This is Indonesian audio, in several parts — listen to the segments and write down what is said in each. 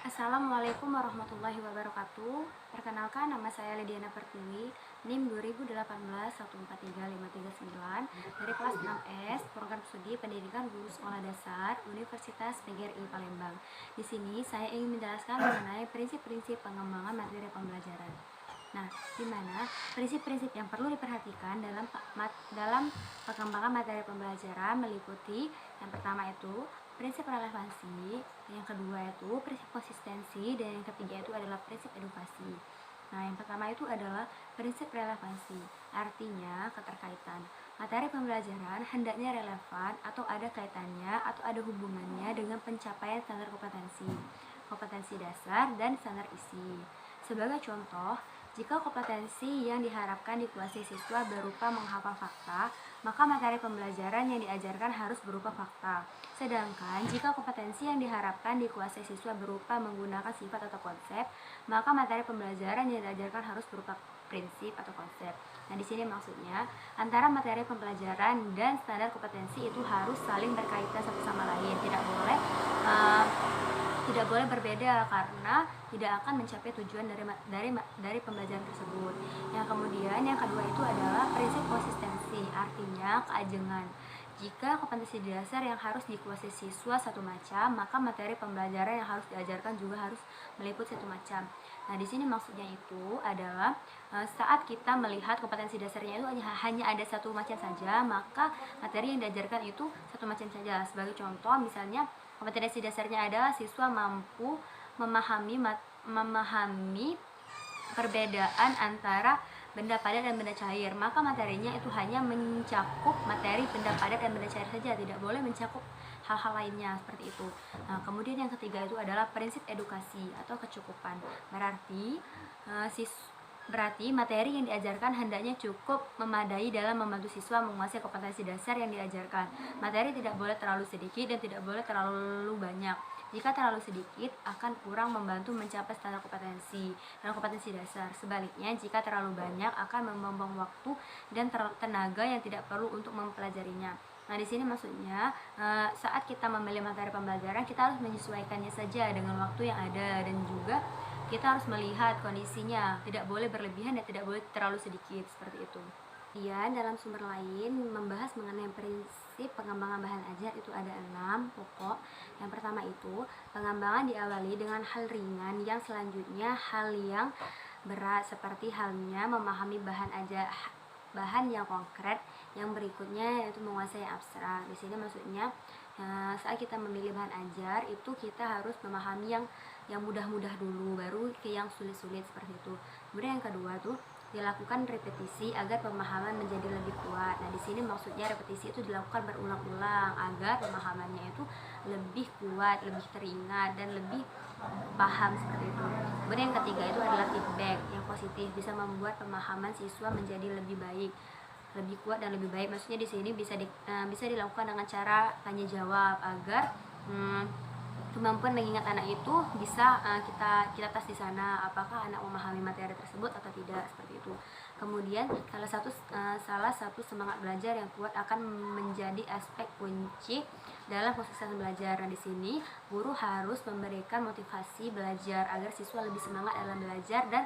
Assalamualaikum warahmatullahi wabarakatuh. Perkenalkan, nama saya Lidiana Pertiwi, NIM 2018143539 dari kelas 6S, program studi Pendidikan Guru Sekolah Dasar Universitas PGRI Palembang. Di sini saya ingin menjelaskan mengenai prinsip-prinsip pengembangan materi pembelajaran. Nah, di mana prinsip-prinsip yang perlu diperhatikan dalam pengembangan materi pembelajaran meliputi yang pertama itu prinsip relevansi, yang kedua itu prinsip konsistensi, dan yang ketiga itu adalah prinsip edukasi. Nah, yang pertama itu adalah prinsip relevansi, artinya keterkaitan. Materi pembelajaran hendaknya relevan atau ada kaitannya atau ada hubungannya dengan pencapaian standar kompetensi dasar, dan standar isi. Sebagai contoh, jika kompetensi yang diharapkan dikuasai siswa berupa menghafal fakta, maka materi pembelajaran yang diajarkan harus berupa fakta. Sedangkan jika kompetensi yang diharapkan dikuasai siswa berupa menggunakan sifat atau konsep, maka materi pembelajaran yang diajarkan harus berupa prinsip atau konsep. Nah, di sini maksudnya antara materi pembelajaran dan standar kompetensi itu harus saling berkaitan satu sama lain. Tidak boleh berbeda karena tidak akan mencapai tujuan dari pembelajaran tersebut. Yang kemudian yang kedua itu adalah prinsip konsistensi, artinya keajengan. Jika kompetensi dasar yang harus dikuasai siswa satu macam, maka materi pembelajaran yang harus diajarkan juga harus meliputi satu macam. Nah, di sini maksudnya itu adalah saat kita melihat kompetensi dasarnya itu hanya ada satu macam saja, maka materi yang diajarkan itu satu macam saja. Sebagai contoh, misalnya kompetensi dasarnya adalah siswa mampu memahami perbedaan antara benda padat dan benda cair, maka materinya itu hanya mencakup materi benda padat dan benda cair saja, tidak boleh mencakup hal-hal lainnya seperti itu. Nah, kemudian yang ketiga itu adalah prinsip edukasi atau kecukupan. Berarti materi yang diajarkan hendaknya cukup memadai dalam membantu siswa menguasai kompetensi dasar yang diajarkan. Materi tidak boleh terlalu sedikit dan tidak boleh terlalu banyak. Jika terlalu sedikit akan kurang membantu mencapai standar kompetensi dan kompetensi dasar. Sebaliknya, jika terlalu banyak akan membuang waktu dan tenaga yang tidak perlu untuk mempelajarinya. Nah, di sini maksudnya saat kita memilih materi pembelajaran, kita harus menyesuaikannya saja dengan waktu yang ada, dan juga kita harus melihat kondisinya, tidak boleh berlebihan dan tidak boleh terlalu sedikit, seperti itu. Kemudian dalam sumber lain membahas mengenai prinsip pengembangan bahan ajar itu ada 6 pokok. Yang pertama itu pengembangan diawali dengan hal ringan, yang selanjutnya hal yang berat seperti halnya memahami bahan yang konkret, yang berikutnya yaitu menguasai abstrak. Di sini maksudnya saat kita memilih bahan ajar itu kita harus memahami yang mudah-mudah dulu, baru ke yang sulit-sulit seperti itu. Kemudian yang kedua tuh dilakukan repetisi agar pemahaman menjadi lebih kuat. Nah, di sini maksudnya repetisi itu dilakukan berulang-ulang agar pemahamannya itu lebih kuat, lebih teringat, dan lebih paham seperti itu. Kemudian yang ketiga itu adalah feedback yang positif, bisa membuat pemahaman siswa menjadi lebih baik, lebih kuat dan lebih baik. Maksudnya di sini bisa dilakukan dengan cara tanya jawab agar kemampuan mengingat anak itu bisa kita tes di sana, apakah anak memahami materi tersebut atau tidak, seperti itu. Kemudian salah satu semangat belajar yang kuat akan menjadi aspek kunci dalam kesuksesan belajar. Nah, di sini guru harus memberikan motivasi belajar agar siswa lebih semangat dalam belajar dan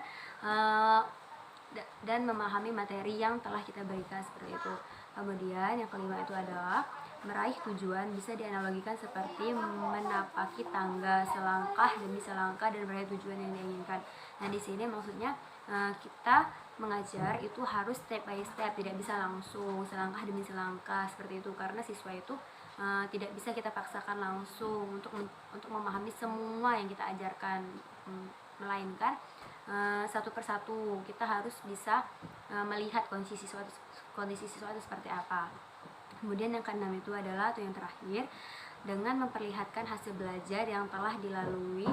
memahami materi yang telah kita berikan, seperti itu. Kemudian yang kelima itu adalah meraih tujuan, bisa dianalogikan seperti menapaki tangga selangkah demi selangkah dan meraih tujuan yang diinginkan. Nah, di sini maksudnya kita mengajar itu harus step by step, tidak bisa langsung selangkah demi selangkah seperti itu, karena siswa itu tidak bisa kita paksakan langsung untuk memahami semua yang kita ajarkan, melainkan satu persatu kita harus bisa melihat kondisi siswa itu seperti apa. Kemudian yang keenam itu adalah, atau yang terakhir, dengan memperlihatkan hasil belajar yang telah dilalui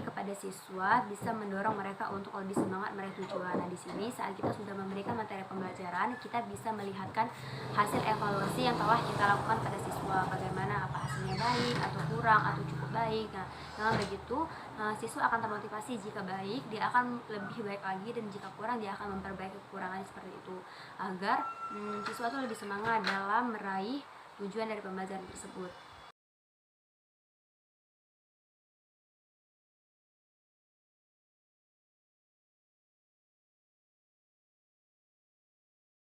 kepada siswa bisa mendorong mereka untuk lebih semangat meraih tujuan. Nah, di sini saat kita sudah memberikan materi pembelajaran, kita bisa melihatkan hasil evaluasi yang telah kita lakukan pada siswa, bagaimana, apa hasilnya baik atau kurang atau cukup baik. Nah, dengan begitu siswa akan termotivasi. Jika baik, dia akan lebih baik lagi, dan jika kurang, dia akan memperbaiki kekurangannya, seperti itu, agar siswa itu lebih semangat dalam meraih tujuan dari pembelajaran tersebut.